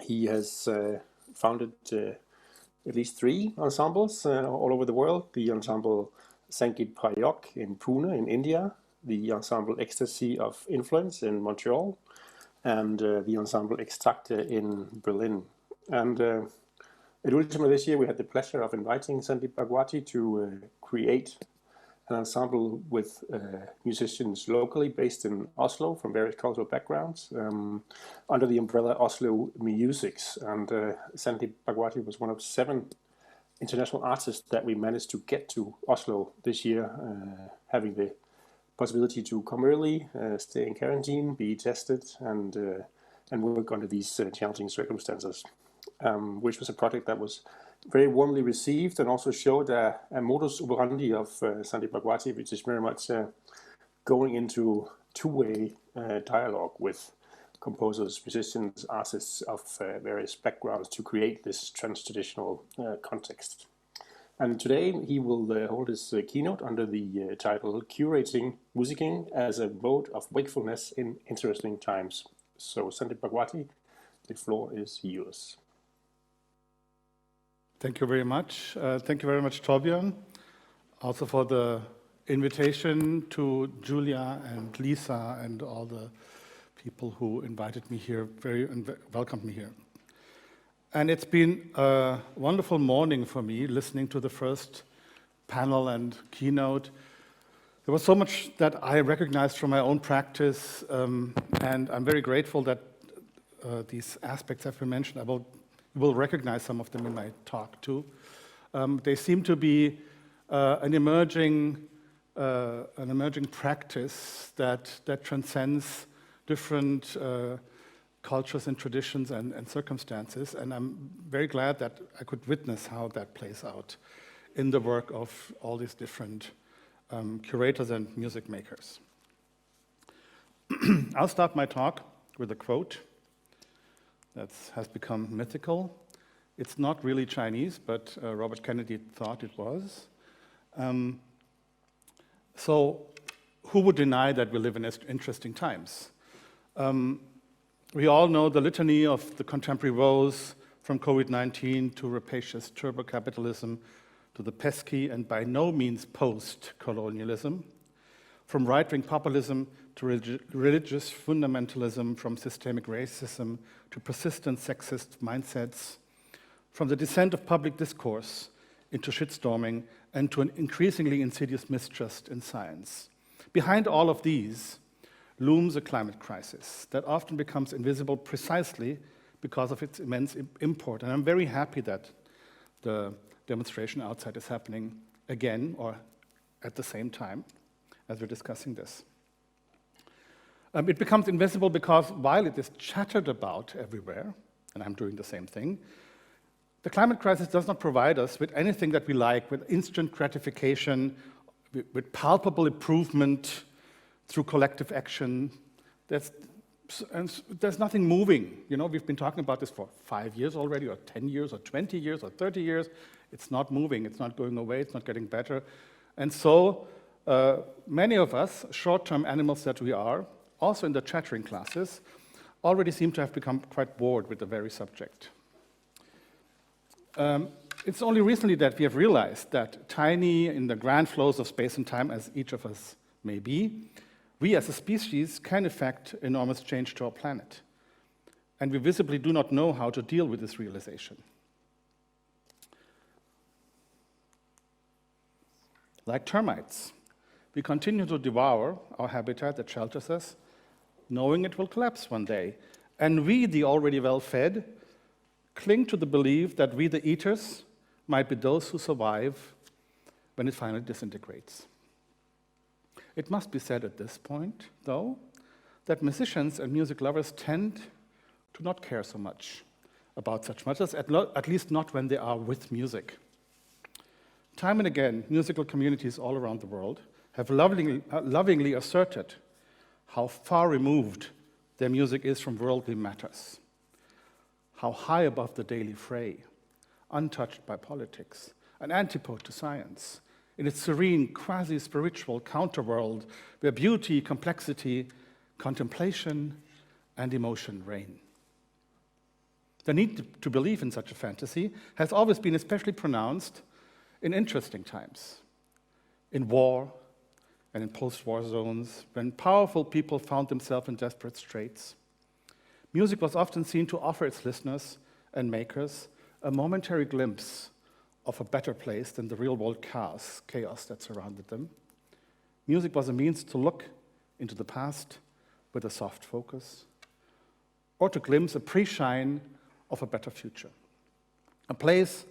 He has founded at least 3 ensembles all over the world. The ensemble Sangeet Prayok in Pune in India, the ensemble Ecstasy of Influence in Montreal, and the ensemble Extracte in Berlin. And at Ultima this year, we had the pleasure of inviting Sandeep Bhagwati to create an ensemble with musicians locally based in Oslo from various cultural backgrounds under the umbrella Oslo Musics. And Sandeep Bhagwati was one of 7 international artists that we managed to get to Oslo this year, having the possibility to come early, stay in quarantine, be tested, and work under these challenging circumstances, which was a project that was very warmly received and also showed a modus operandi of Sandeep Bhagwati, which is very much going into two-way dialogue with composers, musicians, artists of various backgrounds to create this trans-traditional context. And today he will hold his keynote under the title Curating Musicking as a Mode of Wakefulness in Interesting Times. So Sandeep Bhagwati, the floor is yours. Thank you very much. Thank you very much, Torbjörn, also for the invitation to Julia and Lisa and all the people who invited me here, welcomed me here. And it's been a wonderful morning for me, listening to the first panel and keynote. There was so much that I recognized from my own practice, and I'm very grateful that these aspects have been mentioned. I will recognize some of them in my talk too. They seem to be an emerging practice that transcends different cultures and traditions and circumstances, and I'm very glad that I could witness how that plays out in the work of all these different curators and music makers. I'll start my talk with a quote that has become mythical. It's not really Chinese, but Robert Kennedy thought it was. So who would deny that we live in interesting times? We all know the litany of the contemporary woes, from COVID-19 to rapacious turbo-capitalism to the pesky and by no means post-colonialism, from right-wing populism to religious fundamentalism, from systemic racism to persistent sexist mindsets, from the descent of public discourse into shitstorming and to an increasingly insidious mistrust in science. Behind all of these looms a climate crisis that often becomes invisible precisely because of its immense import. And I'm very happy that the demonstration outside is happening again or at the same time as we're discussing this. It becomes invisible because while it is chattered about everywhere, and I'm doing the same thing, the climate crisis does not provide us with anything that we like, with instant gratification, with palpable improvement through collective action. There's nothing moving. You know, we've been talking about this for 5 years already, or 10 years, or 20 years, or 30 years. It's not moving, it's not going away, it's not getting better. And so many of us, short-term animals that we are, also in the chattering classes, already seem to have become quite bored with the very subject. It's only recently that we have realized that tiny in the grand flows of space and time, as each of us may be, we as a species can effect enormous change to our planet. And we visibly do not know how to deal with this realization. Like termites, we continue to devour our habitat that shelters us, knowing it will collapse one day. And we, the already well-fed, cling to the belief that we, the eaters, might be those who survive when it finally disintegrates. It must be said at this point, though, that musicians and music lovers tend to not care so much about such matters, at least not when they are with music. Time and again, musical communities all around the world have lovingly asserted how far removed their music is from worldly matters, how high above the daily fray, untouched by politics, an antipode to science, in its serene, quasi-spiritual counterworld where beauty, complexity, contemplation, and emotion reign. The need to believe in such a fantasy has always been especially pronounced in interesting times, in war and in post-war zones, when powerful people found themselves in desperate straits. Music was often seen to offer its listeners and makers a momentary glimpse of a better place than the real-world chaos that surrounded them. Music was a means to look into the past with a soft focus, or to glimpse a pre-shine of a better future. A place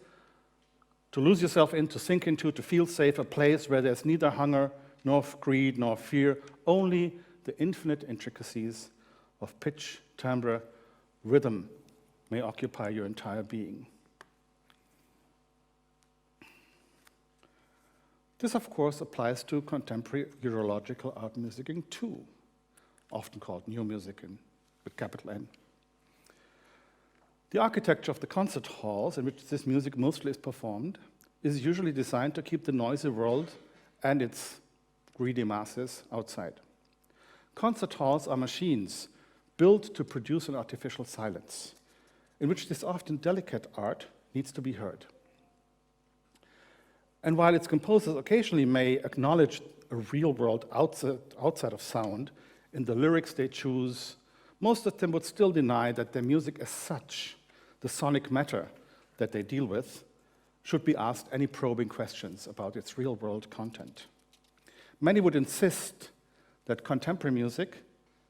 to lose yourself in, to sink into, to feel safe, a place where there's neither hunger, nor greed, nor fear, only the infinite intricacies of pitch, timbre, rhythm may occupy your entire being. This, of course, applies to contemporary eurological art musicking too, often called new musicking with capital N. The architecture of the concert halls in which this music mostly is performed is usually designed to keep the noisy world and its greedy masses outside. Concert halls are machines built to produce an artificial silence, in which this often delicate art needs to be heard. And while its composers occasionally may acknowledge a real world outside of sound in the lyrics they choose, most of them would still deny that their music as such, the sonic matter that they deal with, should be asked any probing questions about its real world content. Many would insist that contemporary music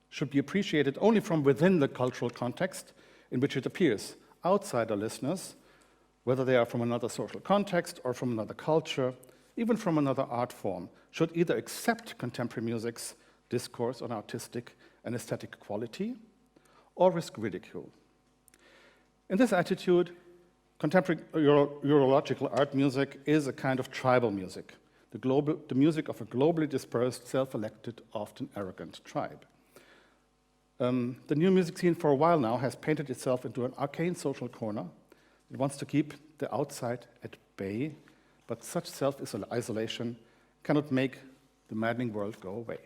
should be appreciated only from within the cultural context in which it appears. Outsider listeners, whether they are from another social context or from another culture, even from another art form, should either accept contemporary music's discourse on artistic and aesthetic quality or risk ridicule. In this attitude, contemporary eurological art music is a kind of tribal music, the music of a globally dispersed, self-elected, often arrogant tribe. The new music scene for a while now has painted itself into an arcane social corner. It wants to keep the outside at bay, but such self-isolation cannot make the maddening world go away.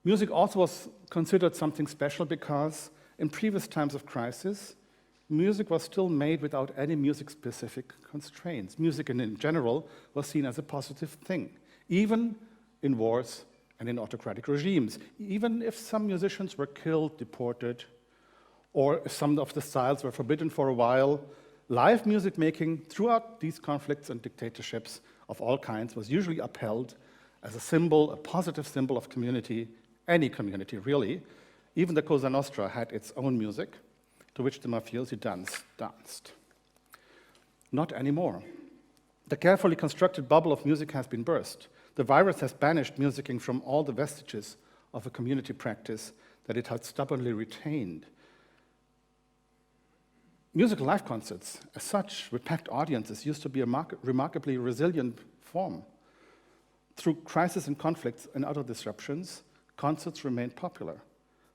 Music also was considered something special because in previous times of crisis, music was still made without any music-specific constraints. Music in general was seen as a positive thing, even in wars and in autocratic regimes, even if some musicians were killed, deported, or if some of the styles were forbidden for a while. Live music making throughout these conflicts and dictatorships of all kinds was usually upheld as a symbol, a positive symbol of community, any community really. Even the Cosa Nostra had its own music, to which the mafiosi danced. Not anymore. The carefully constructed bubble of music has been burst. The virus has banished musicking from all the vestiges of a community practice that it had stubbornly retained. Musical live concerts, as such, with packed audiences, used to be a remarkably resilient form. Through crises and conflicts and other disruptions, concerts remained popular.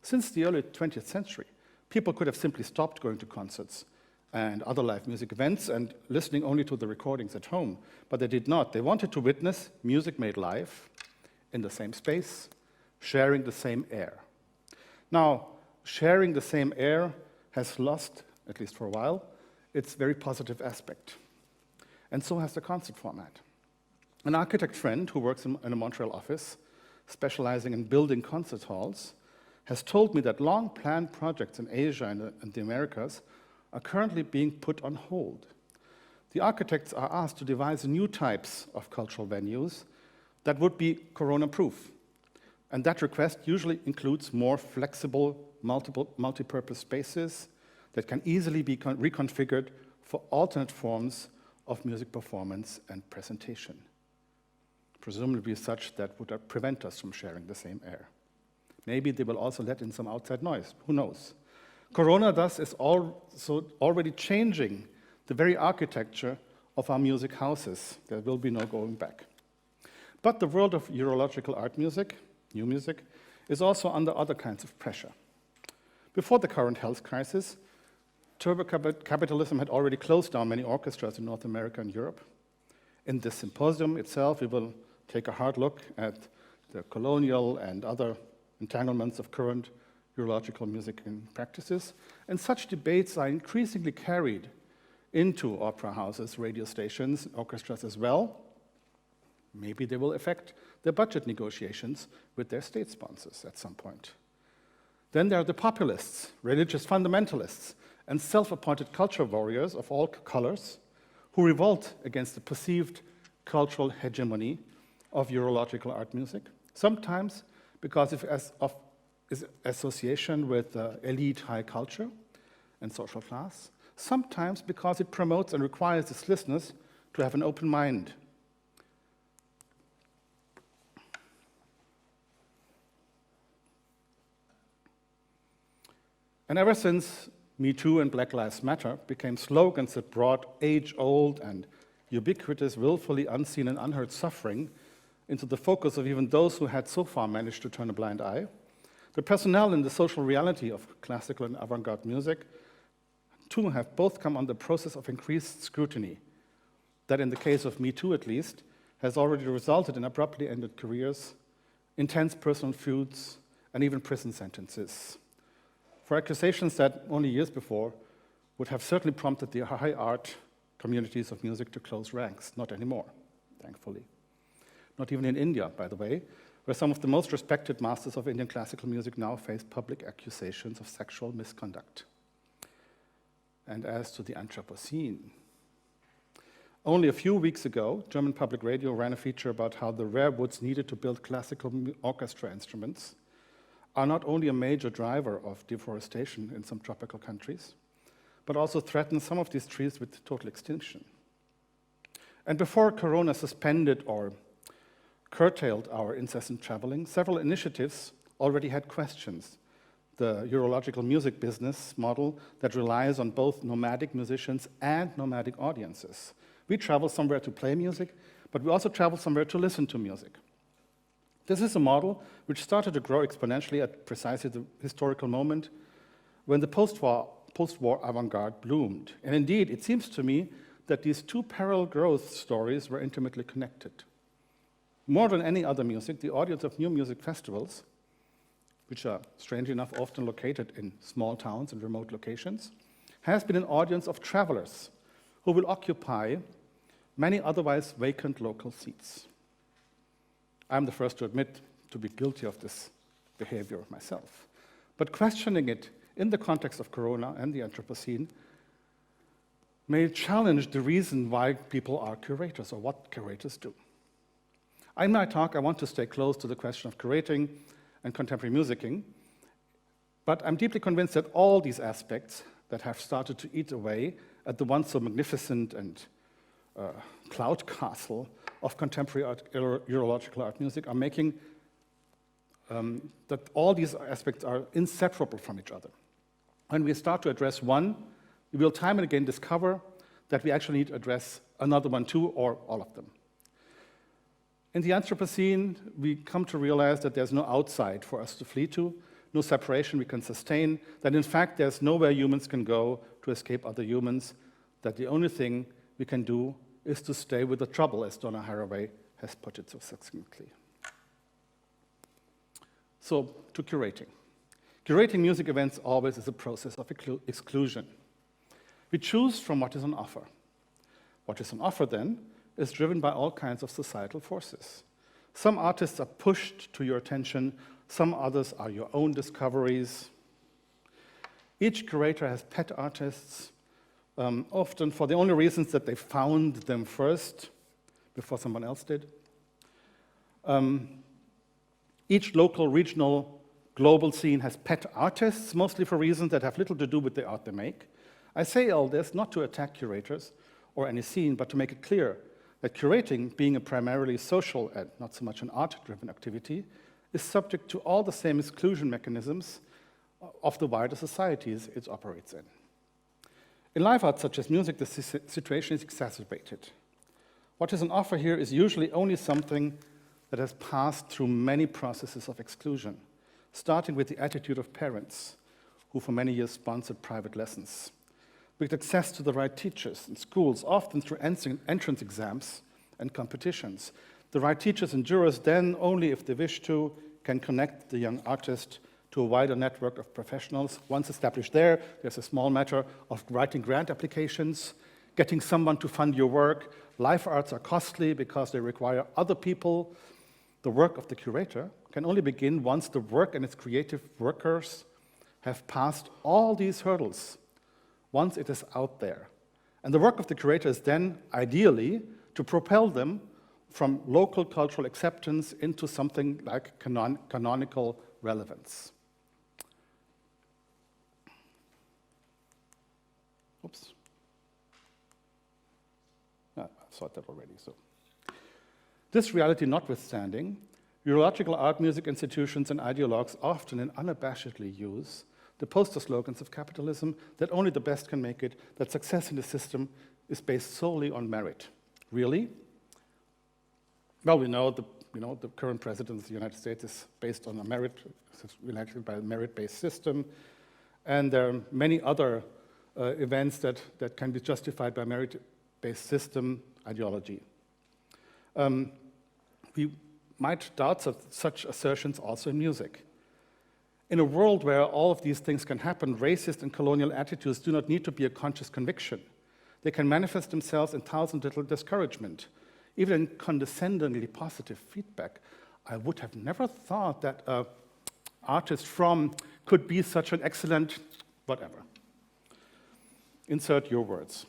Since the early 20th century, people could have simply stopped going to concerts and other live music events and listening only to the recordings at home, but they did not. They wanted to witness music made live in the same space, sharing the same air. Now, sharing the same air has lost, at least for a while, its very positive aspect. And so has the concert format. An architect friend who works in a Montreal office, specializing in building concert halls, has told me that long-planned projects in Asia and the Americas are currently being put on hold. The architects are asked to devise new types of cultural venues that would be corona-proof. And that request usually includes more flexible, multi-purpose spaces that can easily be reconfigured for alternate forms of music performance and presentation, presumably such that would prevent us from sharing the same air. Maybe they will also let in some outside noise, who knows? Corona thus is also already changing the very architecture of our music houses. There will be no going back. But the world of eurological art music, new music, is also under other kinds of pressure. Before the current health crisis, turbo-capitalism had already closed down many orchestras in North America and Europe. In this symposium itself, we will take a hard look at the colonial and other entanglements of current eurological music practices, and such debates are increasingly carried into opera houses, radio stations, orchestras as well. Maybe they will affect their budget negotiations with their state sponsors at some point. Then there are the populists, religious fundamentalists, and self-appointed culture warriors of all colors who revolt against the perceived cultural hegemony of eurological art music, sometimes because of its association with elite high culture and social class, sometimes because it promotes and requires its listeners to have an open mind. And ever since Me Too and Black Lives Matter became slogans that brought age-old and ubiquitous, willfully unseen and unheard suffering into the focus of even those who had so far managed to turn a blind eye, the personnel and the social reality of classical and avant-garde music too have both come under the process of increased scrutiny that, in the case of Me Too at least, has already resulted in abruptly ended careers, intense personal feuds, and even prison sentences, for accusations that only years before would have certainly prompted the high art communities of music to close ranks. Not anymore, thankfully. Not even in India, by the way, where some of the most respected masters of Indian classical music now face public accusations of sexual misconduct. And as to the Anthropocene, only a few weeks ago, German public radio ran a feature about how the rare woods needed to build classical orchestra instruments are not only a major driver of deforestation in some tropical countries, but also threaten some of these trees with total extinction. And before Corona suspended or curtailed our incessant traveling, several initiatives already had questions. The eurological music business model that relies on both nomadic musicians and nomadic audiences. We travel somewhere to play music, but we also travel somewhere to listen to music. This is a model which started to grow exponentially at precisely the historical moment when the post-war avant-garde bloomed. And indeed, it seems to me that these two parallel growth stories were intimately connected. More than any other music, the audience of new music festivals, which are strangely enough often located in small towns and remote locations, has been an audience of travelers who will occupy many otherwise vacant local seats. I'm the first to admit to be guilty of this behavior myself. But questioning it in the context of Corona and the Anthropocene may challenge the reason why people are curators or what curators do. In my talk, I want to stay close to the question of curating and contemporary musicking, but I'm deeply convinced that all these aspects that have started to eat away at the once so magnificent and cloud castle of contemporary eurological art music are making that all these aspects are inseparable from each other. When we start to address one, we will time and again discover that we actually need to address another one too, or all of them. In the Anthropocene, we come to realize that there's no outside for us to flee to, no separation we can sustain, that in fact there's nowhere humans can go to escape other humans, that the only thing we can do is to stay with the trouble, as Donna Haraway has put it so succinctly. So, to curating. Curating music events always is a process of exclusion. We choose from what is on offer. What is on offer, then, is driven by all kinds of societal forces. Some artists are pushed to your attention, some others are your own discoveries. Each curator has pet artists, often for the only reasons that they found them first, before someone else did. Each local, regional, global scene has pet artists, mostly for reasons that have little to do with the art they make. I say all this not to attack curators or any scene, but to make it clear that curating, being a primarily social and not so much an art-driven activity, is subject to all the same exclusion mechanisms of the wider societies it operates in. In live art such as music, the situation is exacerbated. What is on offer here is usually only something that has passed through many processes of exclusion, starting with the attitude of parents, who for many years sponsored private lessons, with access to the right teachers in schools, often through entrance exams and competitions. The right teachers and jurors then, only if they wish to, can connect the young artist to a wider network of professionals. Once established there, there's a small matter of writing grant applications, getting someone to fund your work. Live arts are costly because they require other people. The work of the curator can only begin once the work and its creative workers have passed all these hurdles, once it is out there. And the work of the curator is then, ideally, to propel them from local cultural acceptance into something like canonical relevance. Oops. I thought that already. So, this reality notwithstanding, eurological art music institutions and ideologues often and unabashedly use the poster slogans of capitalism that only the best can make it, that success in the system is based solely on merit. Really? Well, we know the current president of the United States is based on elected by a merit-based system, and there are many other events that can be justified by merit-based system ideology. We might doubt such assertions also in music. In a world where all of these things can happen, racist and colonial attitudes do not need to be a conscious conviction. They can manifest themselves in thousand little discouragement, even in condescendingly positive feedback. I would have never thought that an artist from could be such an excellent whatever. Insert your words.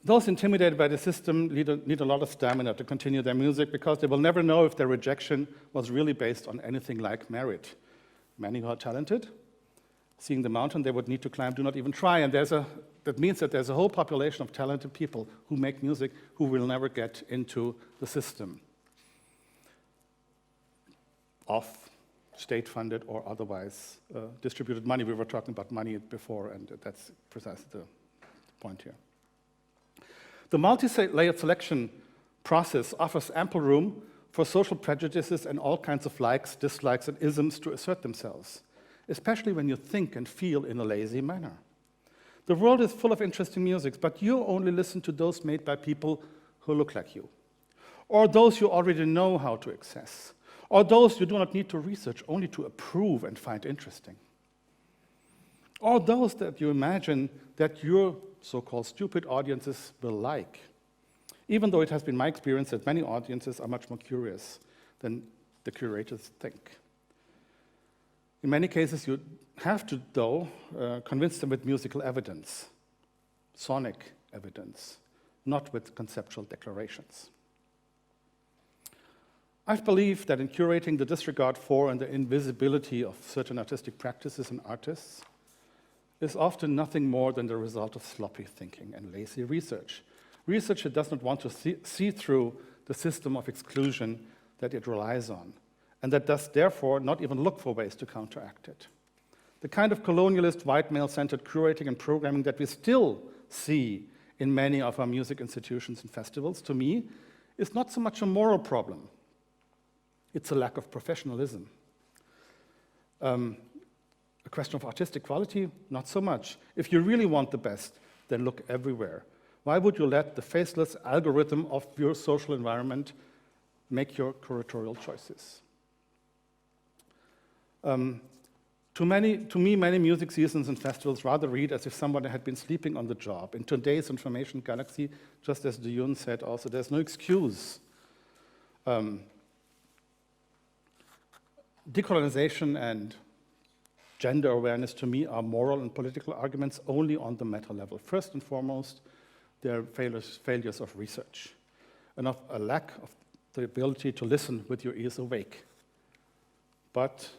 Those intimidated by the system need a lot of stamina to continue their music because they will never know if their rejection was really based on anything like merit. Many who are talented, seeing the mountain they would need to climb, do not even try. And that means that there's a whole population of talented people who make music who will never get into the system of state-funded or otherwise distributed money. We were talking about money before, and that's precisely the point here. The multi-layered selection process offers ample room for social prejudices and all kinds of likes, dislikes, and isms to assert themselves, especially when you think and feel in a lazy manner. The world is full of interesting music, but you only listen to those made by people who look like you, or those you already know how to access, or those you do not need to research, only to approve and find interesting, or those that you imagine that your so-called stupid audiences will like, even though it has been my experience that many audiences are much more curious than the curators think. In many cases, you have to, though, convince them with musical evidence, sonic evidence, not with conceptual declarations. I've believed that in curating, the disregard for and the invisibility of certain artistic practices and artists is often nothing more than the result of sloppy thinking and lazy research. Research that does not want to see through the system of exclusion that it relies on, and that does therefore not even look for ways to counteract it. The kind of colonialist, white male-centered curating and programming that we still see in many of our music institutions and festivals, to me, is not so much a moral problem. It's a lack of professionalism. A question of artistic quality? Not so much. If you really want the best, then look everywhere. Why would you let the faceless algorithm of your social environment make your curatorial choices? To me, many music seasons and festivals rather read as if somebody had been sleeping on the job. In today's information galaxy, just as Duyun said also, there's no excuse. Decolonization and gender awareness, to me, are moral and political arguments only on the meta level. First and foremost, they're failures of research, and of a lack of the ability to listen with your ears awake. But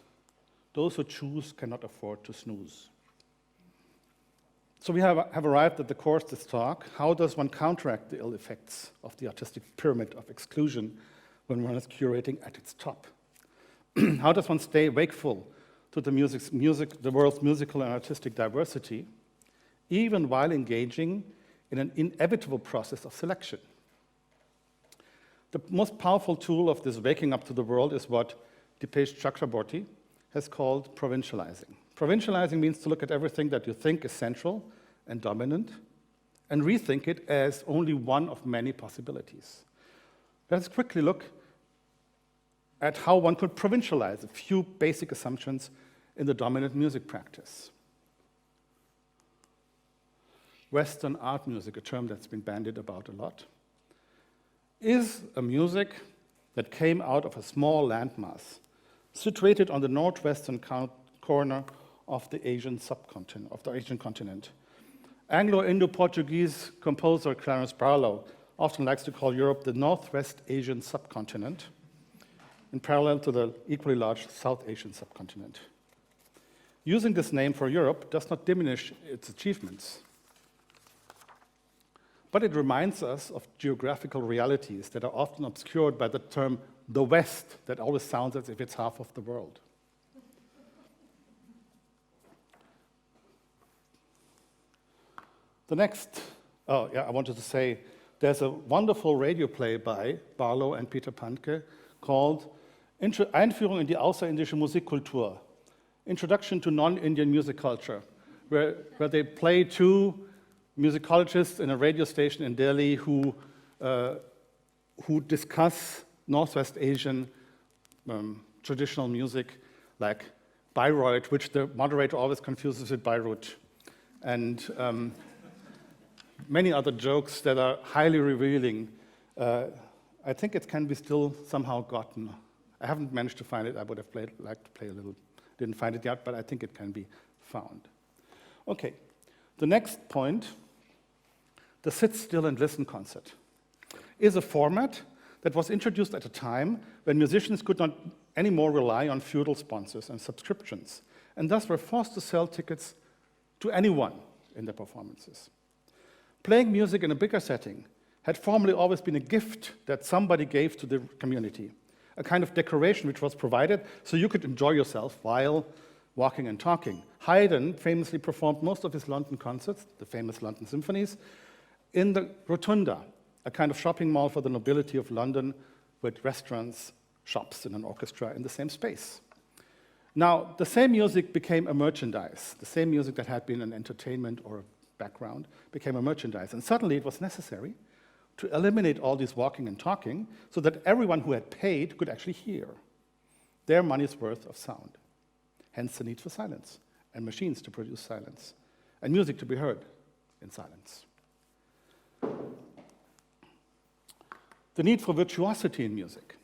those who choose cannot afford to snooze. So we have arrived at the core of this talk. How does one counteract the ill effects of the artistic pyramid of exclusion when one is curating at its top? How does one stay wakeful to the world's musical and artistic diversity, even while engaging in an inevitable process of selection? The most powerful tool of this waking up to the world is what Dipesh Chakraborty has called provincializing. Provincializing means to look at everything that you think is central and dominant and rethink it as only one of many possibilities. Let's quickly look at how one could provincialize a few basic assumptions in the dominant music practice. Western art music, a term that's been bandied about a lot, is a music that came out of a small landmass situated on the northwestern corner of the Asian subcontinent, of the Asian continent. Anglo-Indo-Portuguese composer Clarence Barlow often likes to call Europe the Northwest Asian subcontinent, in parallel to the equally large South Asian subcontinent. Using this name for Europe does not diminish its achievements, but it reminds us of geographical realities that are often obscured by the term the West, that always sounds as if it's half of the world. The next, I wanted to say, there's a wonderful radio play by Barlow and Peter Panke called Einführung in die außerindische Musikkultur, Introduction to Non-Indian Music Culture, where they play two musicologists in a radio station in Delhi who discuss Northwest Asian traditional music like Bayreuth, which the moderator always confuses with Beirut, and many other jokes that are highly revealing. I think it can be still somehow gotten. I haven't managed to find it. I would have liked to play a little. Didn't find it yet, but I think it can be found. Okay, the next point, the sit still and listen concert, is a format that was introduced at a time when musicians could not anymore rely on feudal sponsors and subscriptions, and thus were forced to sell tickets to anyone in their performances. Playing music in a bigger setting had formerly always been a gift that somebody gave to the community, a kind of decoration which was provided so you could enjoy yourself while walking and talking. Haydn famously performed most of his London concerts, the famous London symphonies, in the Rotunda, a kind of shopping mall for the nobility of London with restaurants, shops, and an orchestra in the same space. Now, the same music became a merchandise. The same music that had been an entertainment or a background became a merchandise. And suddenly it was necessary to eliminate all this walking and talking so that everyone who had paid could actually hear their money's worth of sound. Hence the need for silence, and machines to produce silence, and music to be heard in silence. The need for virtuosity in music.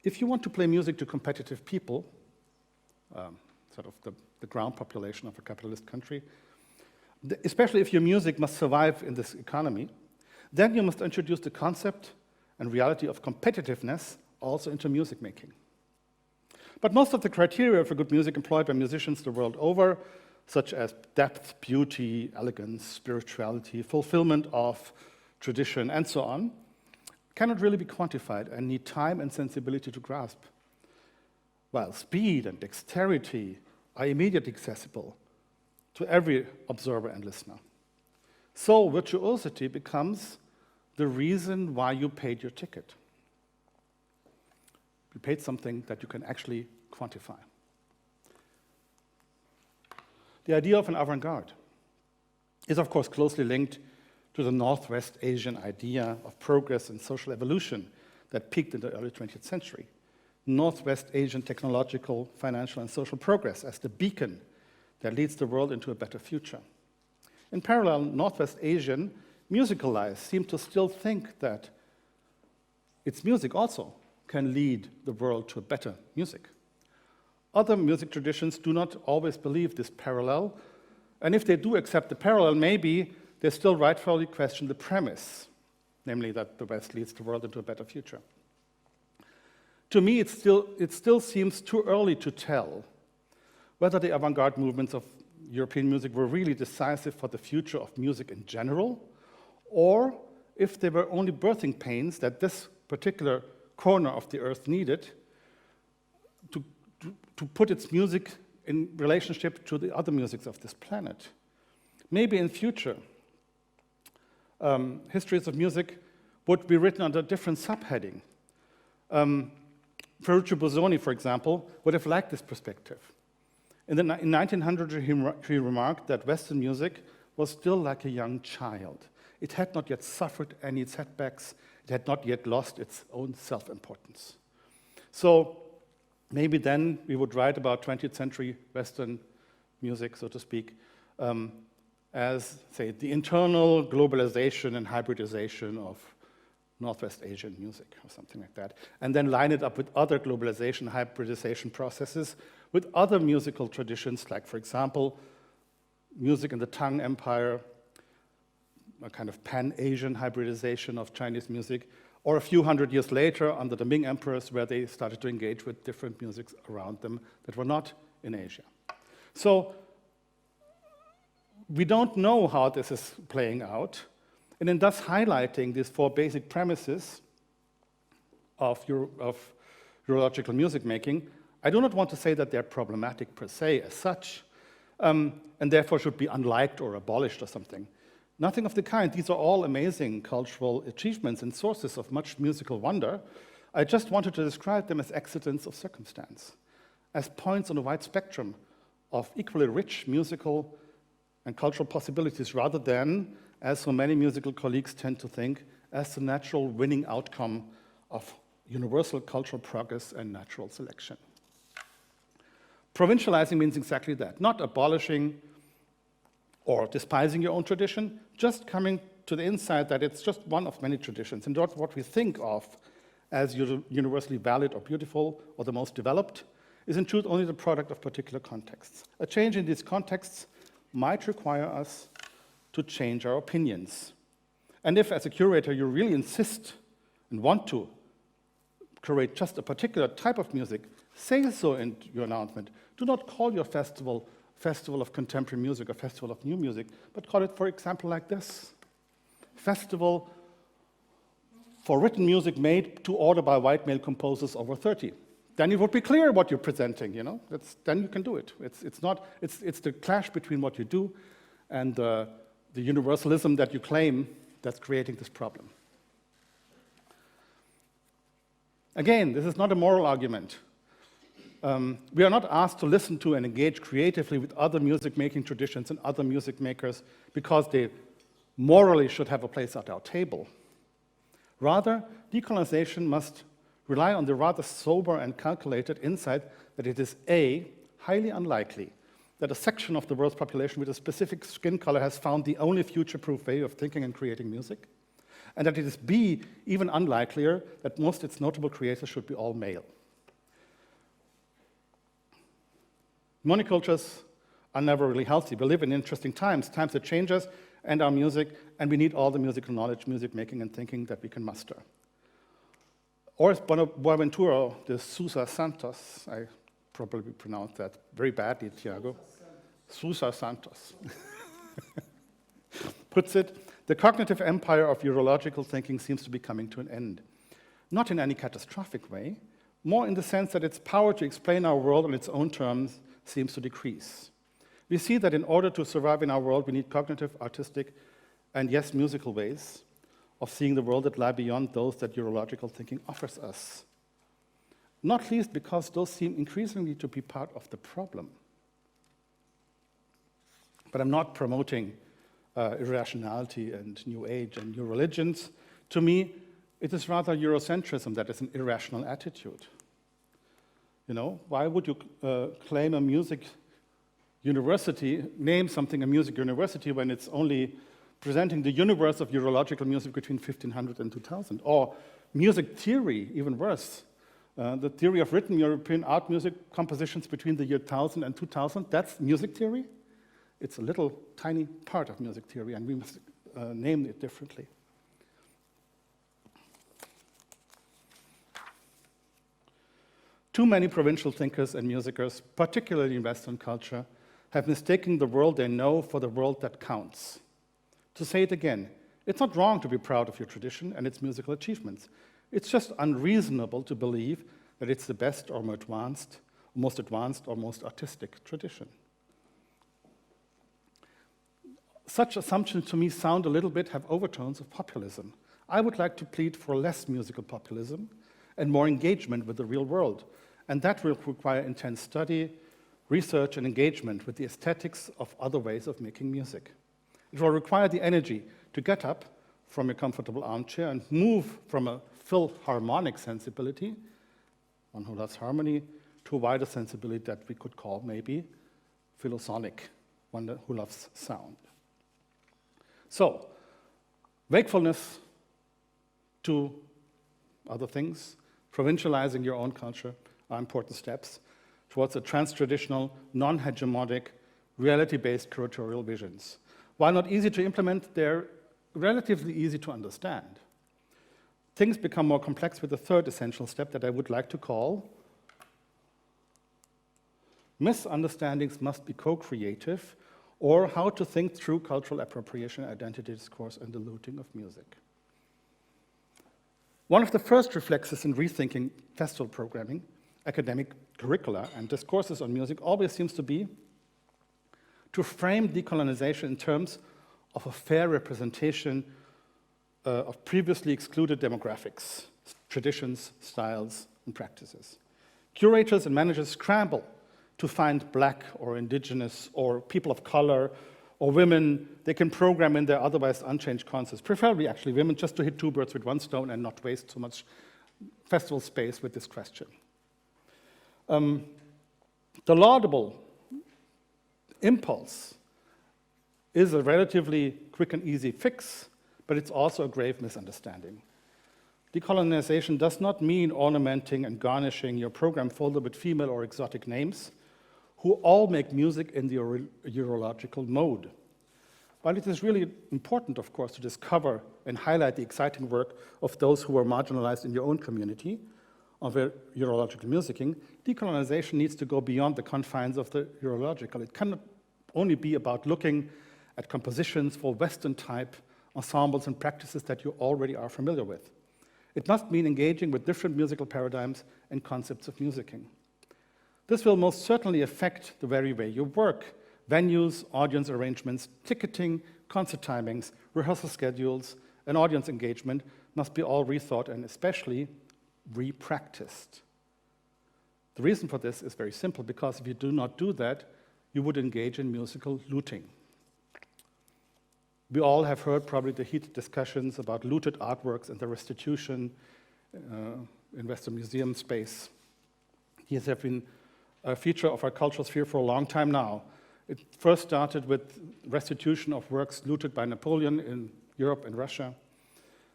If you want to play music to competitive people, sort of the ground population of a capitalist country, especially if your music must survive in this economy, then you must introduce the concept and reality of competitiveness also into music making. But most of the criteria for good music employed by musicians the world over, such as depth, beauty, elegance, spirituality, fulfillment of tradition, and so on, cannot really be quantified and need time and sensibility to grasp. While speed and dexterity are immediately accessible to every observer and listener. So virtuosity becomes the reason why you paid your ticket. You paid something that you can actually quantify. The idea of an avant-garde is, of course, closely linked to the Northwest Asian idea of progress and social evolution that peaked in the early 20th century. Northwest Asian technological, financial, and social progress as the beacon that leads the world into a better future. In parallel, Northwest Asian musical lives seem to still think that its music also can lead the world to a better music. Other music traditions do not always believe this parallel, and if they do accept the parallel, maybe they still rightfully question the premise, namely that the West leads the world into a better future. To me, it still seems too early to tell whether the avant-garde movements of European music were really decisive for the future of music in general, or if they were only birthing pains that this particular corner of the earth needed to put its music in relationship to the other musics of this planet. Maybe in future, histories of music would be written under a different subheading. Ferruccio Busoni, for example, would have liked this perspective. In 1900, he remarked that Western music was still like a young child. It had not yet suffered any setbacks. It had not yet lost its own self-importance. So maybe then we would write about 20th century Western music, so to speak, as, say, the internal globalization and hybridization of Northwest Asian music or something like that, and then line it up with other globalization, hybridization processes with other musical traditions, like, for example, music in the Tang Empire, a kind of pan-Asian hybridization of Chinese music, or a few hundred years later under the Ming emperors, where they started to engage with different musics around them that were not in Asia. So we don't know how this is playing out, and in thus highlighting these four basic premises of eurological music making, I do not want to say that they're problematic per se as such, and therefore should be unliked or abolished or something. Nothing of the kind. These are all amazing cultural achievements and sources of much musical wonder. I just wanted to describe them as accidents of circumstance, as points on a wide spectrum of equally rich musical and cultural possibilities, rather than, as so many musical colleagues tend to think, as the natural winning outcome of universal cultural progress and natural selection. Provincializing means exactly that, not abolishing or despising your own tradition, just coming to the insight that it's just one of many traditions, and not what we think of as universally valid or beautiful or the most developed is in truth only the product of particular contexts. A change in these contexts might require us to change our opinions. And if, as a curator, you really insist and want to curate just a particular type of music, say so in your announcement. Do not call your festival Festival of Contemporary Music or Festival of New Music, but call it, for example, like this: Festival for Written Music Made to Order by White Male Composers Over 30. Then it would be clear what you're presenting, you know? Then you can do it. It's the clash between what you do and the universalism that you claim that's creating this problem. Again, this is not a moral argument. We are not asked to listen to and engage creatively with other music-making traditions and other music makers because they morally should have a place at our table. Rather, decolonization must rely on the rather sober and calculated insight that it is A, highly unlikely that a section of the world's population with a specific skin color has found the only future-proof way of thinking and creating music, and that it is B, even unlikelier that most of its notable creators should be all male. Monocultures are never really healthy. We live in interesting times that change us and our music, and we need all the musical knowledge, music making, and thinking that we can muster. Or as Boaventura de Sousa Santos, I probably pronounced that very badly, Tiago, Sousa Santos, puts it, the cognitive empire of eurological thinking seems to be coming to an end. Not in any catastrophic way, more in the sense that its power to explain our world on its own terms seems to decrease. We see that in order to survive in our world, we need cognitive, artistic, and yes, musical ways of seeing the world that lie beyond those that eurological thinking offers us. Not least because those seem increasingly to be part of the problem. But I'm not promoting irrationality and New Age and new religions. To me, it is rather Eurocentrism that is an irrational attitude. You know, why would you claim a music university, name something a music university when it's only presenting the universe of eurological music between 1500 and 2000? Or music theory, even worse. The theory of written European art music compositions between the year 1000 and 2000, that's music theory? It's a little tiny part of music theory, and we must name it differently. Too many provincial thinkers and musicers, particularly in Western culture, have mistaken the world they know for the world that counts. To say it again, it's not wrong to be proud of your tradition and its musical achievements. It's just unreasonable to believe that it's the best or most advanced or most artistic tradition. Such assumptions to me sound a little bit, have overtones of populism. I would like to plead for less musical populism and more engagement with the real world. And that will require intense study, research, and engagement with the aesthetics of other ways of making music. It will require the energy to get up from a comfortable armchair and move from a philharmonic sensibility one who loves harmony, to a wider sensibility that we could call maybe philosonic, one who loves sound. So, wakefulness to other things, provincializing your own culture are important steps towards a trans-traditional, non-hegemonic, reality-based curatorial visions. While not easy to implement, they're relatively easy to understand. Things become more complex with the third essential step that I would like to call misunderstandings must be co-creative, or how to think through cultural appropriation, identity discourse, and the looting of music. One of the first reflexes in rethinking festival programming, academic curricula, and discourses on music always seems to be to frame decolonization in terms of a fair representation of previously excluded demographics, traditions, styles, and practices. Curators and managers scramble to find Black or Indigenous or people of color or women they can program in their otherwise unchanged concerts, preferably actually women, just to hit two birds with one stone and not waste so much festival space with this question. The laudable impulse is a relatively quick and easy fix, but it's also a grave misunderstanding. Decolonization does not mean ornamenting and garnishing your program folder with female or exotic names who all make music in the eurological mode. While it is really important, of course, to discover and highlight the exciting work of those who are marginalized in your own community of eurological musicking, decolonization needs to go beyond the confines of the eurological. It cannot only be about looking at compositions for Western-type ensembles and practices that you already are familiar with. It must mean engaging with different musical paradigms and concepts of musicking. This will most certainly affect the very way you work. Venues, audience arrangements, ticketing, concert timings, rehearsal schedules, and audience engagement must be all rethought and especially re-practiced. The reason for this is very simple, because if you do not do that, you would engage in musical looting. We all have heard probably the heated discussions about looted artworks and the restitution in Western museum space. These have been a feature of our cultural sphere for a long time now. It first started with restitution of works looted by Napoleon in Europe and Russia.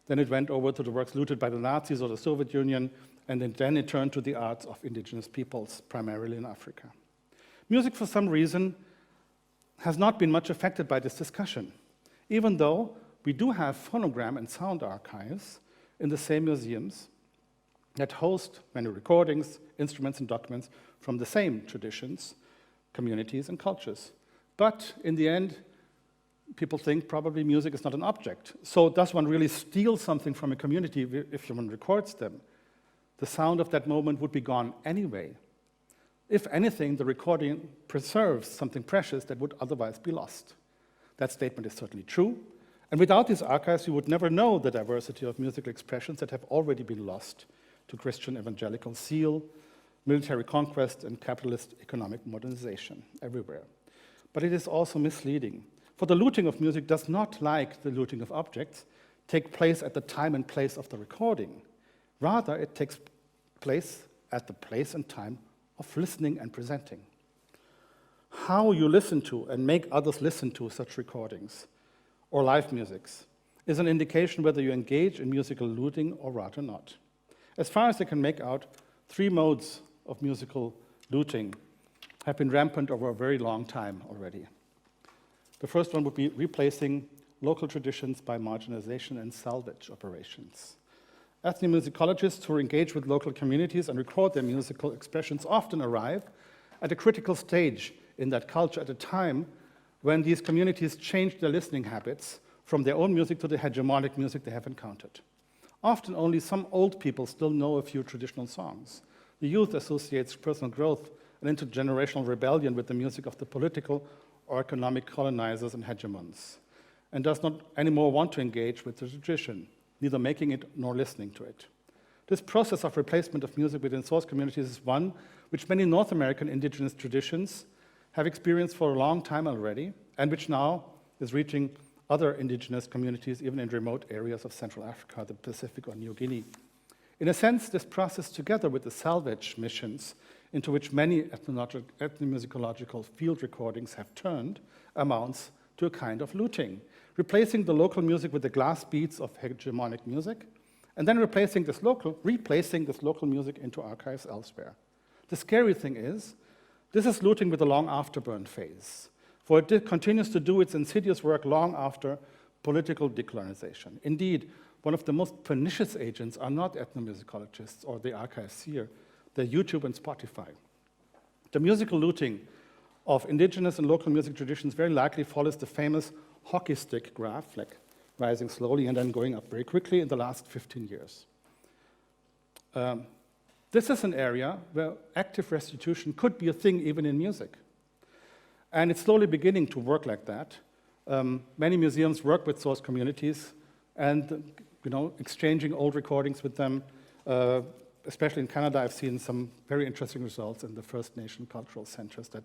Then it went over to the works looted by the Nazis or the Soviet Union, and then it turned to the arts of indigenous peoples, primarily in Africa. Music, for some reason, has not been much affected by this discussion, even though we do have phonogram and sound archives in the same museums that host many recordings, instruments, and documents from the same traditions, communities, and cultures. But in the end, people think probably music is not an object. So does one really steal something from a community if one records them? The sound of that moment would be gone anyway. If anything, the recording preserves something precious that would otherwise be lost. That statement is certainly true. And without these archives, you would never know the diversity of musical expressions that have already been lost to Christian evangelical zeal, military conquest, and capitalist economic modernization everywhere. But it is also misleading. For the looting of music does not, like the looting of objects, take place at the time and place of the recording. Rather, it takes place at the place and time of listening and presenting. How you listen to and make others listen to such recordings or live musics is an indication whether you engage in musical looting or rather not. As far as I can make out, 3 modes of musical looting have been rampant over a very long time already. The first one would be replacing local traditions by marginalization and salvage operations. Ethnomusicologists who engage with local communities and record their musical expressions often arrive at a critical stage in that culture at a time when these communities change their listening habits from their own music to the hegemonic music they have encountered. Often only some old people still know a few traditional songs. The youth associates personal growth and intergenerational rebellion with the music of the political or economic colonizers and hegemons, and does not anymore want to engage with the tradition, neither making it nor listening to it. This process of replacement of music within source communities is one which many North American indigenous traditions have experienced for a long time already, and which now is reaching other indigenous communities, even in remote areas of Central Africa, the Pacific, or New Guinea. In a sense, this process, together with the salvage missions into which many ethnomusicological field recordings have turned, amounts to a kind of looting, replacing the local music with the glass beats of hegemonic music, and then replacing this local music into archives elsewhere. The scary thing is, this is looting with a long afterburn phase, for it continues to do its insidious work long after political decolonization. Indeed, one of the most pernicious agents are not ethnomusicologists or the archives here, they're YouTube and Spotify. The musical looting of indigenous and local music traditions very likely follows the famous hockey stick graph, like rising slowly and then going up very quickly in the last 15 years. This is an area where active restitution could be a thing even in music. And it's slowly beginning to work like that. Many museums work with source communities and exchanging old recordings with them. Especially in Canada, I've seen some very interesting results in the First Nation cultural centers that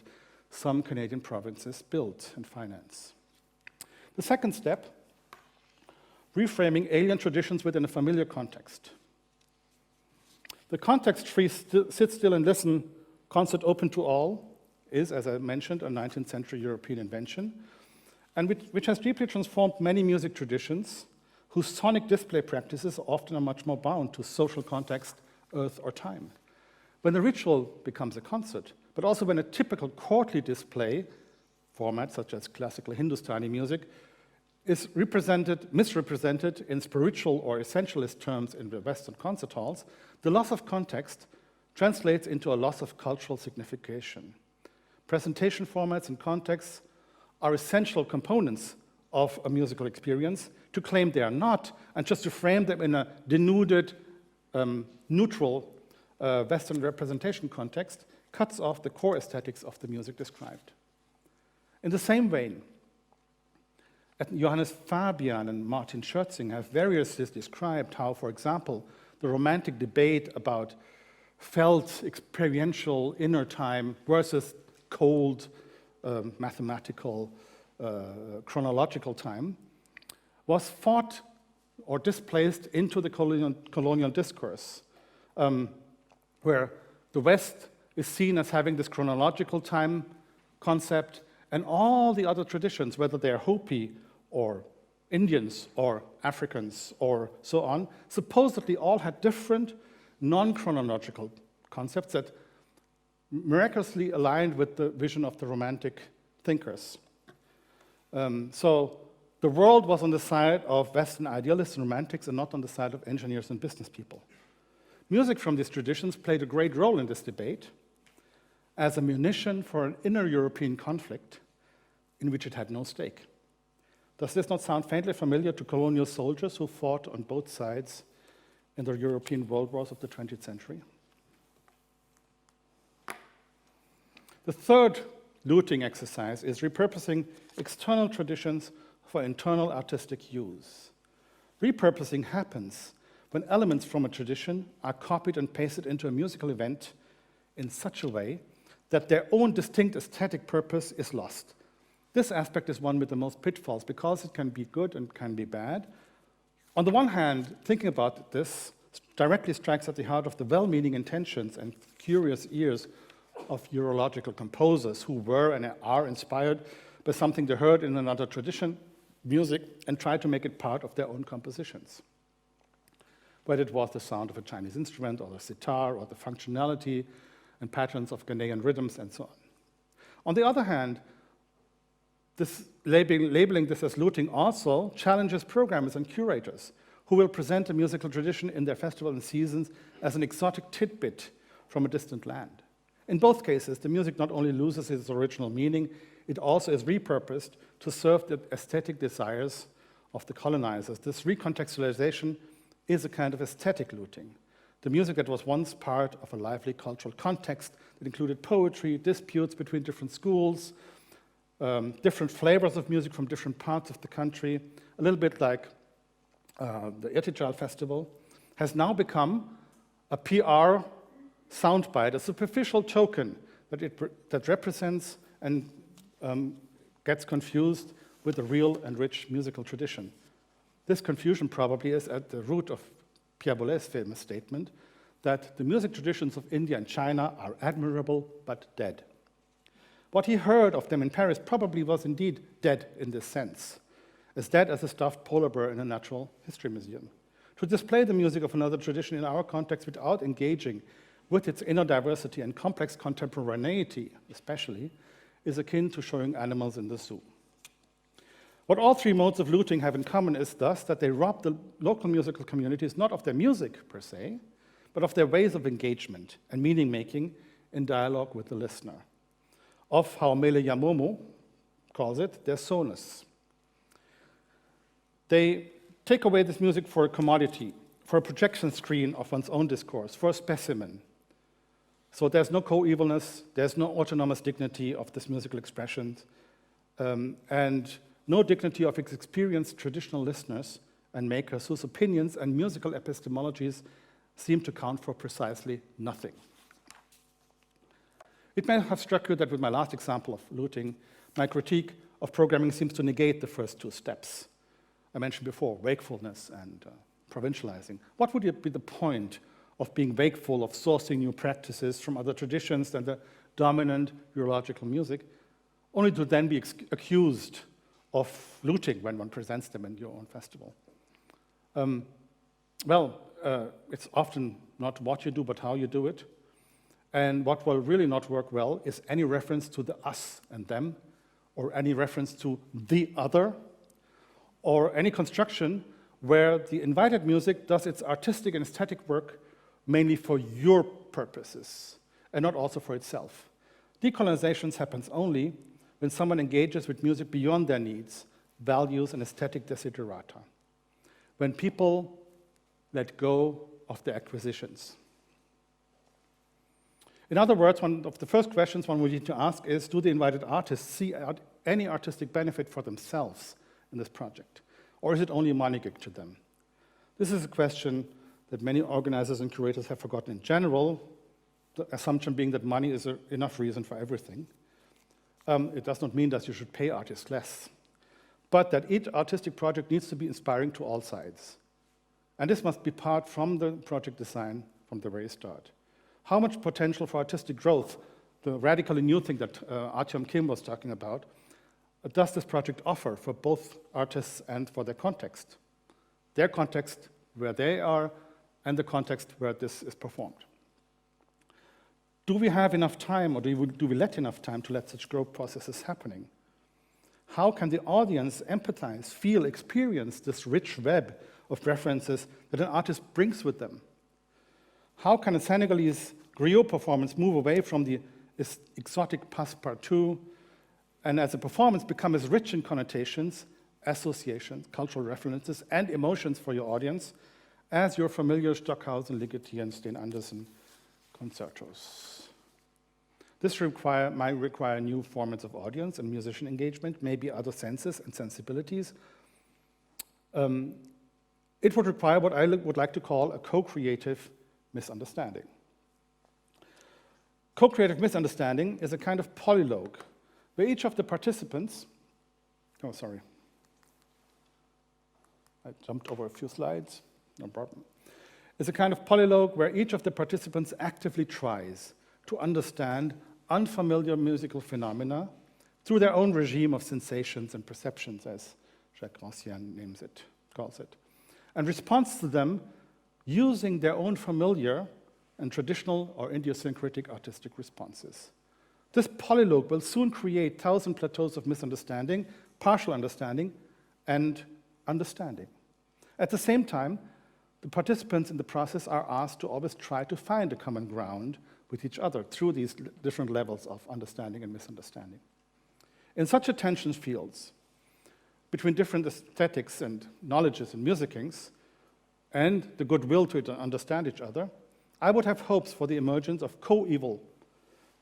some Canadian provinces build and finance. The second step, reframing alien traditions within a familiar context. The context-free sit still and listen concert open to all is, as I mentioned, a 19th century European invention, and which has deeply transformed many music traditions whose sonic display practices often are much more bound to social context, earth, or time. When the ritual becomes a concert, but also when a typical courtly display format, such as classical Hindustani music, is misrepresented in spiritual or essentialist terms in the Western concert halls, the loss of context translates into a loss of cultural signification. Presentation formats and contexts are essential components of a musical experience. To claim they are not, and just to frame them in a denuded, neutral Western representation context, cuts off the core aesthetics of the music described. In the same vein, Johannes Fabian and Martin Schörzing have variously described how, for example, the romantic debate about felt, experiential inner time versus cold, mathematical, chronological time was fought or displaced into the colonial discourse, where the West is seen as having this chronological time concept, and all the other traditions, whether they're Hopi or Indians or Africans or so on, supposedly all had different non-chronological concepts that miraculously aligned with the vision of the Romantic thinkers. So the world was on the side of Western idealists and romantics and not on the side of engineers and business people. Music from these traditions played a great role in this debate as a munition for an inner European conflict in which it had no stake. Does this not sound faintly familiar to colonial soldiers who fought on both sides in the European world wars of the 20th century? The third looting exercise is repurposing external traditions for internal artistic use. Repurposing happens when elements from a tradition are copied and pasted into a musical event in such a way that their own distinct aesthetic purpose is lost. This aspect is one with the most pitfalls because it can be good and can be bad. On the one hand, thinking about this directly strikes at the heart of the well-meaning intentions and curious ears of eurological composers who were and are inspired by something they heard in another tradition, music, and tried to make it part of their own compositions. Whether it was the sound of a Chinese instrument or the sitar or the functionality and patterns of Ghanaian rhythms and so on. On the other hand, this labeling this as looting also challenges programmers and curators who will present a musical tradition in their festival and seasons as an exotic tidbit from a distant land. In both cases, the music not only loses its original meaning, it also is repurposed to serve the aesthetic desires of the colonizers. This recontextualization is a kind of aesthetic looting. The music that was once part of a lively cultural context that included poetry, disputes between different schools, different flavors of music from different parts of the country, a little bit like the Irtijal Festival, has now become a PR soundbite, a superficial token that represents and gets confused with a real and rich musical tradition. This confusion probably is at the root of Pierre Boulez's famous statement that the music traditions of India and China are admirable but dead. What he heard of them in Paris probably was indeed dead in this sense, as dead as a stuffed polar bear in a natural history museum. To display the music of another tradition in our context without engaging with its inner diversity and complex contemporaneity, especially, is akin to showing animals in the zoo. What all three modes of looting have in common is thus that they rob the local musical communities not of their music per se, but of their ways of engagement and meaning-making in dialogue with the listener, of how Mele Yamomo calls it, their sonus. They take away this music for a commodity, for a projection screen of one's own discourse, for a specimen. So there's no coevalness, there's no autonomous dignity of this musical expression, and no dignity of its experienced traditional listeners and makers whose opinions and musical epistemologies seem to count for precisely nothing. It may have struck you that with my last example of looting, my critique of programming seems to negate the first two steps. I mentioned before, wakefulness and provincializing. What would be the point of being wakeful, of sourcing new practices from other traditions than the dominant eurological music, only to then be accused of looting when one presents them in your own festival? It's often not what you do, but how you do it. And what will really not work well is any reference to the us and them, or any reference to the other, or any construction where the invited music does its artistic and aesthetic work mainly for your purposes, and not also for itself. Decolonization happens only when someone engages with music beyond their needs, values, and aesthetic desiderata. When people let go of their acquisitions. In other words, one of the first questions one would need to ask is, do the invited artists see any artistic benefit for themselves in this project? Or is it only a money gig to them? This is a question that many organizers and curators have forgotten in general, the assumption being that money is enough reason for everything. It does not mean that you should pay artists less, but that each artistic project needs to be inspiring to all sides. And this must be part from the project design from the very start. How much potential for artistic growth, the radically new thing that Artyom Kim was talking about, does this project offer for both artists and for their context? Their context where they are and the context where this is performed. Do we have enough time, or do we let enough time to let such growth processes happening? How can the audience empathize, feel, experience this rich web of references that an artist brings with them? How can a Senegalese griot performance move away from the exotic passe-partout and as a performance become as rich in connotations, associations, cultural references, and emotions for your audience as your familiar Stockhausen, Ligeti, and Sten Andersen concertos? This might require new formats of audience and musician engagement, maybe other senses and sensibilities. It would require what I would like to call a co-creative misunderstanding. Co-creative misunderstanding is a kind of polylogue where each of the participants, I jumped over a few slides, no problem. It's a kind of polylogue where each of the participants actively tries to understand unfamiliar musical phenomena through their own regime of sensations and perceptions, as Jacques Rancière calls it, and responds to them using their own familiar and traditional or idiosyncratic artistic responses. This polylogue will soon create 1,000 plateaus of misunderstanding, partial understanding, and understanding. At the same time, the participants in the process are asked to always try to find a common ground with each other through these different levels of understanding and misunderstanding. In such attention fields, between different aesthetics and knowledges and musicings, and the goodwill to understand each other, I would have hopes for the emergence of coeval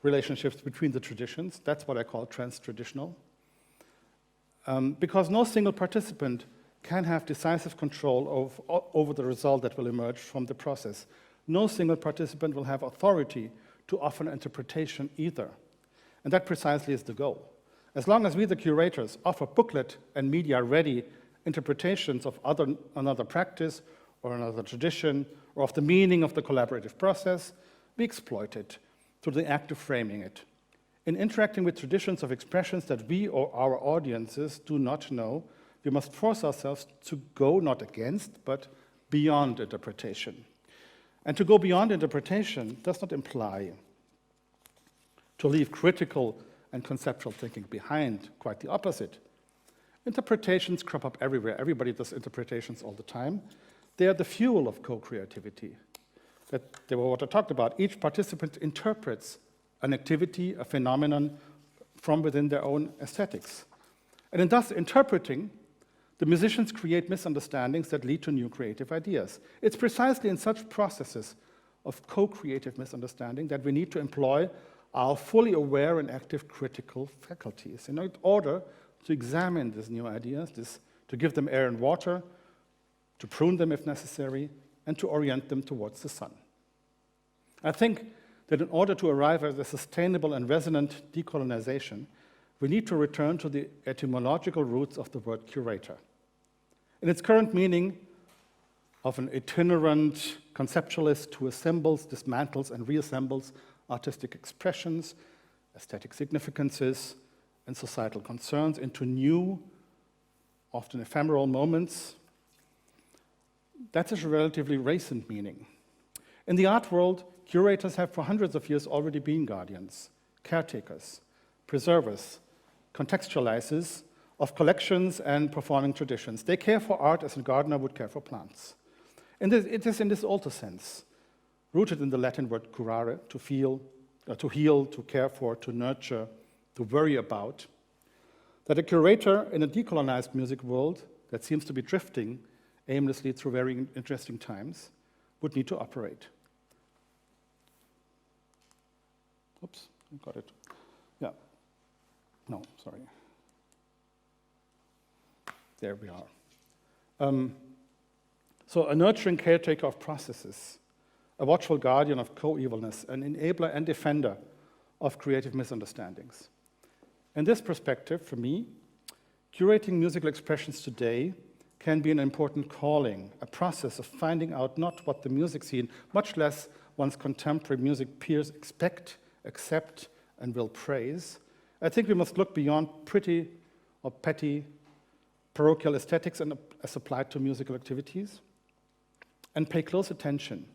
relationships between the traditions. That's what I call trans-traditional. Because no single participant can have decisive control over the result that will emerge from the process. No single participant will have authority to offer an interpretation either. And that precisely is the goal. As long as we, the curators, offer booklet and media-ready interpretations of another practice or another tradition, or of the meaning of the collaborative process, we exploit it through the act of framing it. In interacting with traditions of expressions that we or our audiences do not know, we must force ourselves to go not against, but beyond interpretation. And to go beyond interpretation does not imply to leave critical and conceptual thinking behind, quite the opposite. Interpretations crop up everywhere. Everybody does interpretations all the time. They are the fuel of co-creativity. They were what I talked about. Each participant interprets an activity, a phenomenon from within their own aesthetics. And in thus interpreting, the musicians create misunderstandings that lead to new creative ideas. It's precisely in such processes of co-creative misunderstanding that we need to employ our fully aware and active critical faculties in order to examine these new ideas, to give them air and water, to prune them if necessary, and to orient them towards the sun. I think that in order to arrive at a sustainable and resonant decolonization, we need to return to the etymological roots of the word curator. In its current meaning of an itinerant conceptualist who assembles, dismantles, and reassembles artistic expressions, aesthetic significances, and societal concerns into new, often ephemeral moments, that is a relatively recent meaning. In the art world, curators have for hundreds of years already been guardians, caretakers, preservers, contextualizers of collections and performing traditions. They care for art as a gardener would care for plants. It is in this alter sense, rooted in the Latin word curare, to feel, to heal, to care for, to nurture, to worry about, that a curator in a decolonized music world that seems to be drifting aimlessly through very interesting times would need to operate. Oops, I got it. Yeah. No, sorry. There we are. So a nurturing caretaker of processes, a watchful guardian of co-evilness, an enabler and defender of creative misunderstandings. In this perspective, for me, curating musical expressions today can be an important calling, a process of finding out not what the music scene, much less one's contemporary music peers expect, accept, and will praise. I think we must look beyond pretty or petty parochial aesthetics as applied to musical activities and pay close attention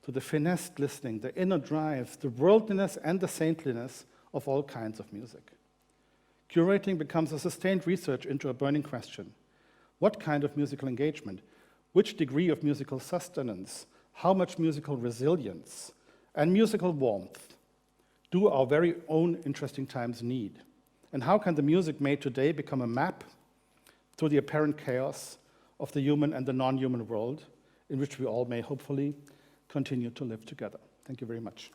to the finessed listening, the inner drive, the worldliness and the saintliness of all kinds of music. Curating becomes a sustained research into a burning question. What kind of musical engagement? Which degree of musical sustenance? How much musical resilience and musical warmth do our very own interesting times need? And how can the music made today become a map through the apparent chaos of the human and the non-human world in which we all may hopefully continue to live together? Thank you very much.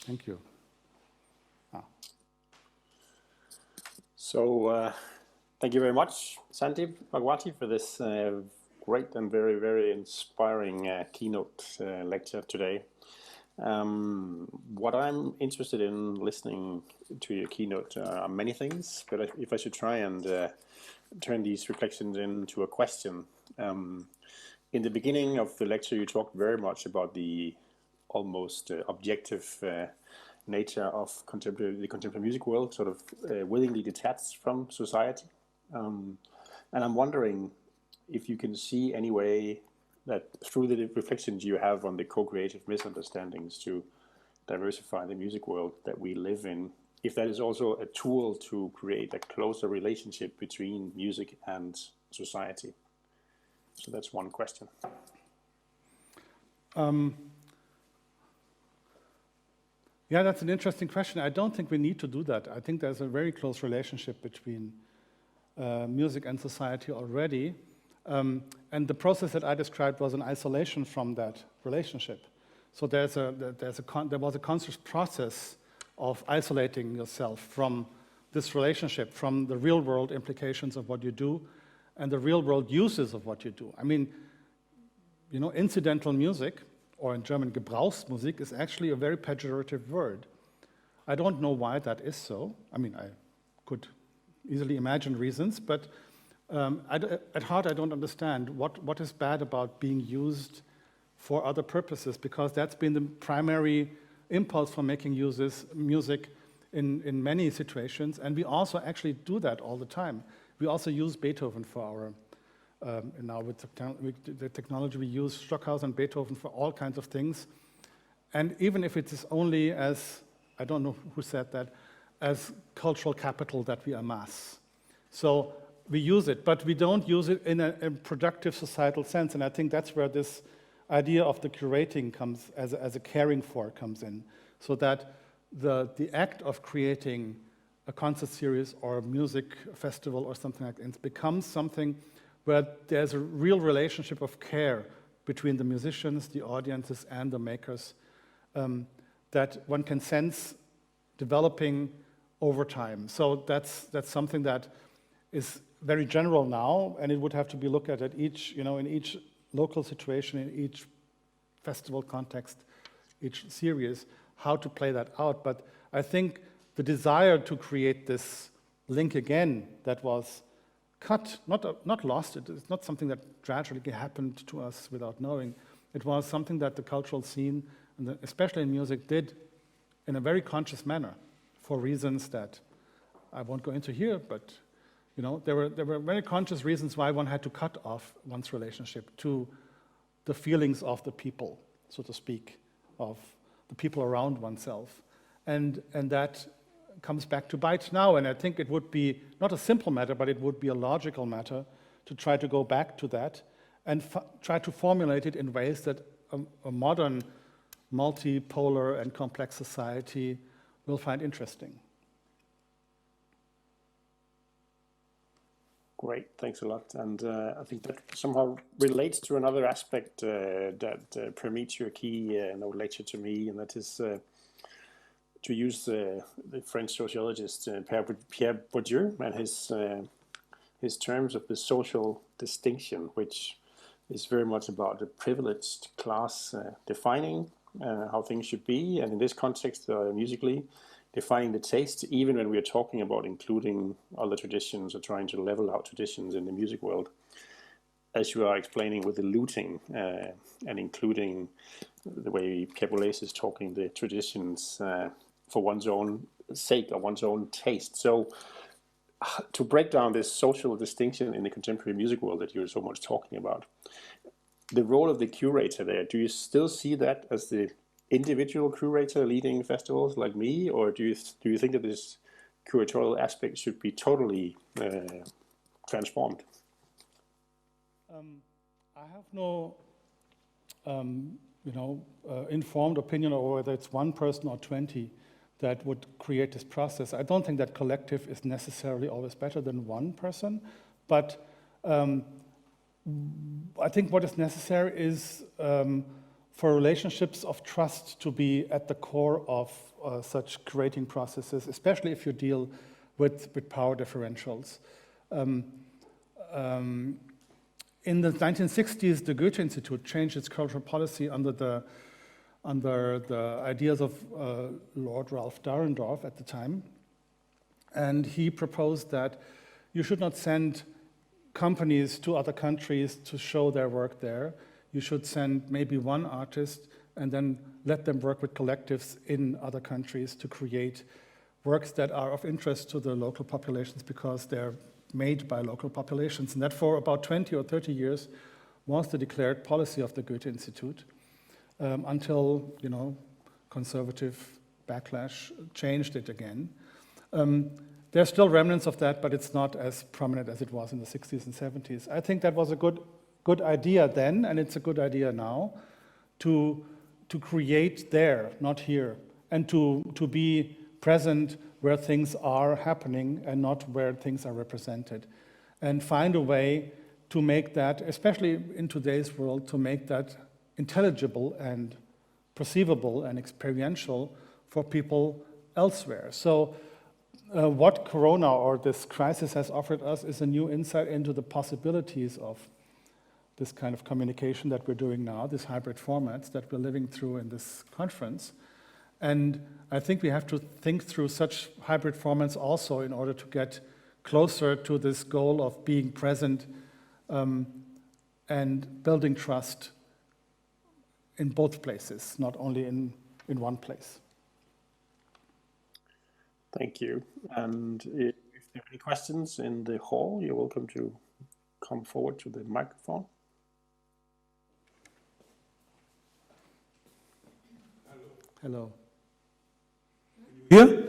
Thank you. So, thank you very much, Sandeep Bhagwati, for this great and very, very inspiring keynote lecture today. What I'm interested in listening to your keynote are many things, but if I should try and turn these reflections into a question. In the beginning of the lecture, you talked very much about the almost objective nature of the contemporary music world, sort of willingly detached from society. And I'm wondering if you can see any way that through the reflections you have on the co-creative misunderstandings to diversify the music world that we live in, if that is also a tool to create a closer relationship between music and society. So that's one question. Yeah, that's an interesting question. I don't think we need to do that. I think there's a very close relationship between music and society already. And the process that I described was an isolation from that relationship. So there was a conscious process of isolating yourself from this relationship from the real world implications of what you do and the real world uses of what you do. I mean, you know, incidental music, or in German Gebrauchsmusik, is actually a very pejorative word. I don't know why that is so. I mean, I could easily imagine reasons, but at heart I don't understand what is bad about being used for other purposes, because that's been the primary impulse for making music in many situations, and we also actually do that all the time. We also use Beethoven for our, now with the technology we use Stockhausen and Beethoven for all kinds of things. And even if it is only as, I don't know who said that, as cultural capital that we amass. So we use it, but we don't use it in a productive societal sense. And I think that's where this idea of the curating comes, as a caring for comes in. So that the act of creating a concert series or a music festival or something like that, it becomes something where there's a real relationship of care between the musicians, the audiences, and the makers that one can sense developing over time. So that's something that is very general now, and it would have to be looked at each, you know, in each local situation, in each festival context, each series, how to play that out. But I think the desire to create this link again that was cut, not lost, it's not something that gradually happened to us without knowing. It was something that the cultural scene, and especially in music, did in a very conscious manner for reasons that I won't go into here, but you know, there were very conscious reasons why one had to cut off one's relationship to the feelings of the people, so to speak, of the people around oneself. And that comes back to bite now, and I think it would be not a simple matter, but it would be a logical matter to try to go back to that and try to formulate it in ways that a modern, multipolar and complex society will find interesting. Great, thanks a lot. And I think that somehow relates to another aspect that permeates your key lecture to me, and that is to use the French sociologist Pierre Bourdieu and his terms of the social distinction, which is very much about the privileged class defining how things should be, and in this context, musically, defining the taste, even when we are talking about including other traditions or trying to level out traditions in the music world, as you are explaining with the looting and including the way Cabolet is talking the traditions for one's own sake or one's own taste. So to break down this social distinction in the contemporary music world that you're so much talking about, the role of the curator there, do you still see that as the individual curator leading festivals like me, or do you think that this curatorial aspect should be totally transformed? I have no informed opinion on whether it's one person or 20 that would create this process. I don't think that collective is necessarily always better than one person, but I think what is necessary is for relationships of trust to be at the core of such curating processes, especially if you deal with power differentials. In the 1960s, the Goethe Institute changed its cultural policy under the ideas of Lord Ralph Dahrendorf at the time. And he proposed that you should not send companies to other countries to show their work there. You should send maybe one artist and then let them work with collectives in other countries to create works that are of interest to the local populations because they're made by local populations. And that for about 20 or 30 years was the declared policy of the Goethe Institute until, conservative backlash changed it again. There's still remnants of that, but it's not as prominent as it was in the 60s and 70s. I think that was a good idea then, and it's a good idea now, to create there, not here, and to be present where things are happening and not where things are represented, and find a way to make that, especially in today's world, to make that intelligible and perceivable and experiential for people elsewhere. So what Corona or this crisis has offered us is a new insight into the possibilities of this kind of communication that we're doing now, these hybrid formats that we're living through in this conference. And I think we have to think through such hybrid formats also in order to get closer to this goal of being present and building trust in both places, not only in one place. Thank you. And if there are any questions in the hall, you're welcome to come forward to the microphone. Hello. Here?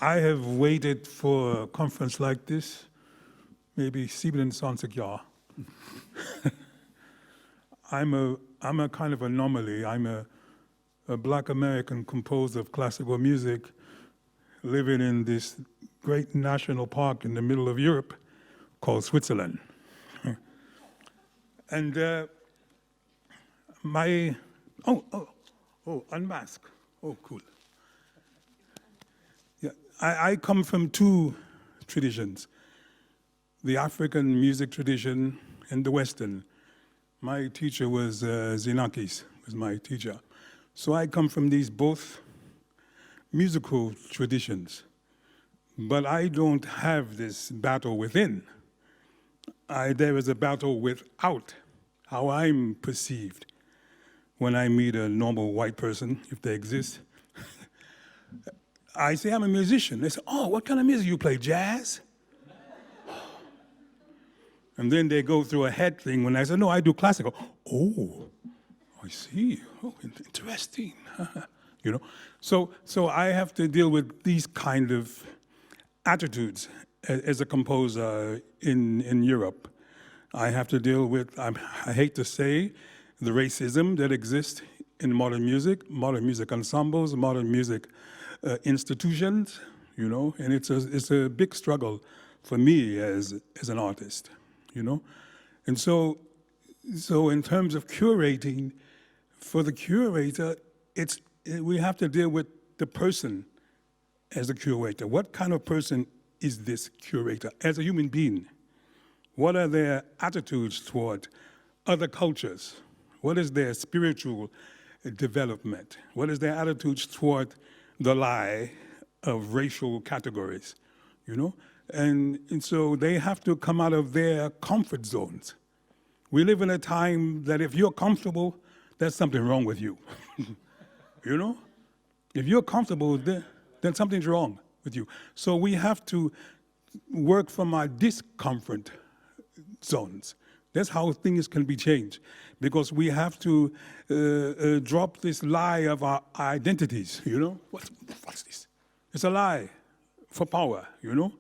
I have waited for a conference like this, maybe 27 Jahre. I'm a kind of anomaly. I'm a Black American composer of classical music living in this great national park in the middle of Europe called Switzerland. And unmask. Oh, cool. Yeah, I come from two traditions, the African music tradition and the Western. My teacher was Xenakis, was my teacher. So I come from these both musical traditions, but I don't have this battle within. There is a battle without, how I'm perceived. When I meet a normal white person, if they exist, I say, I'm a musician. They say, oh, what kind of music? You play jazz? And then they go through a head thing when I say, no, I do classical. Oh, I see. Oh, interesting. You know, so I have to deal with these kind of attitudes as a composer in Europe. I have to deal with, I hate to say, the racism that exists in modern music ensembles, modern music institutions, you know, and it's a big struggle for me as an artist, you know. And so in terms of curating, for the curator, we have to deal with the person as a curator. What kind of person is this curator as a human being? What are their attitudes toward other cultures? What is their spiritual development? What is their attitudes toward the lie of racial categories, you know? And so they have to come out of their comfort zones. We live in a time that if you're comfortable, there's something wrong with you, you know? If you're comfortable, then something's wrong with you. So we have to work from our discomfort zones. That's how things can be changed, because we have to drop this lie of our identities, you know? What's this? It's a lie for power, you know?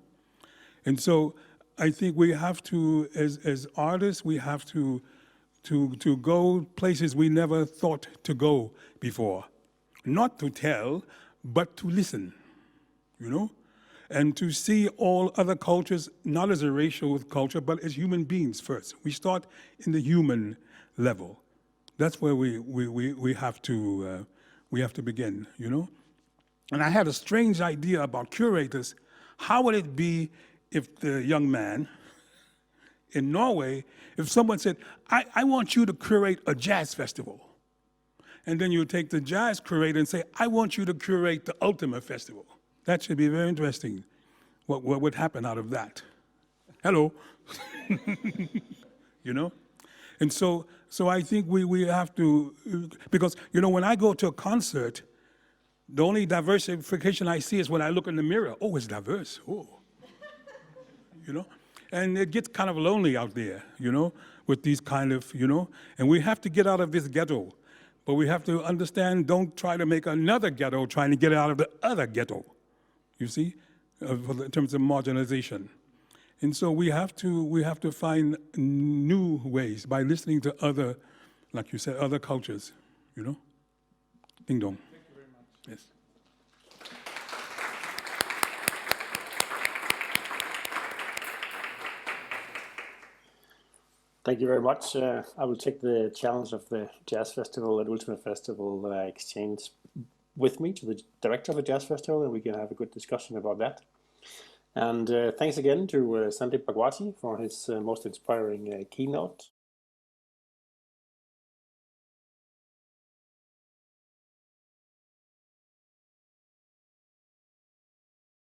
And so I think we have to, as artists, we have to go places we never thought to go before. Not to tell, but to listen, you know? And to see all other cultures, not as a racial culture, but as human beings first. We start in the human level. That's where we have to begin, you know? And I had a strange idea about curators. How would it be if the young man in Norway, if someone said, I want you to curate a jazz festival. And then you take the jazz curator and say, I want you to curate the Ultima festival. That should be very interesting, what would happen out of that. Hello. You know? And so I think we have to, because, you know, when I go to a concert, the only diversification I see is when I look in the mirror. Oh, it's diverse. Oh. You know? And it gets kind of lonely out there, you know, with these kind of, you know, and we have to get out of this ghetto. But we have to understand, don't try to make another ghetto trying to get out of the other ghetto, you see, in terms of marginalization. And so we have to find new ways by listening to other, like you said, other cultures, you know? Ding dong. Thank you very much. Yes. Thank you very much. I will take the challenge of the Jazz Festival and Ultima Festival that I exchanged with me to the director of the Jazz Festival, and we can have a good discussion about that. And thanks again to Sandeep Bhagwati for his most inspiring keynote.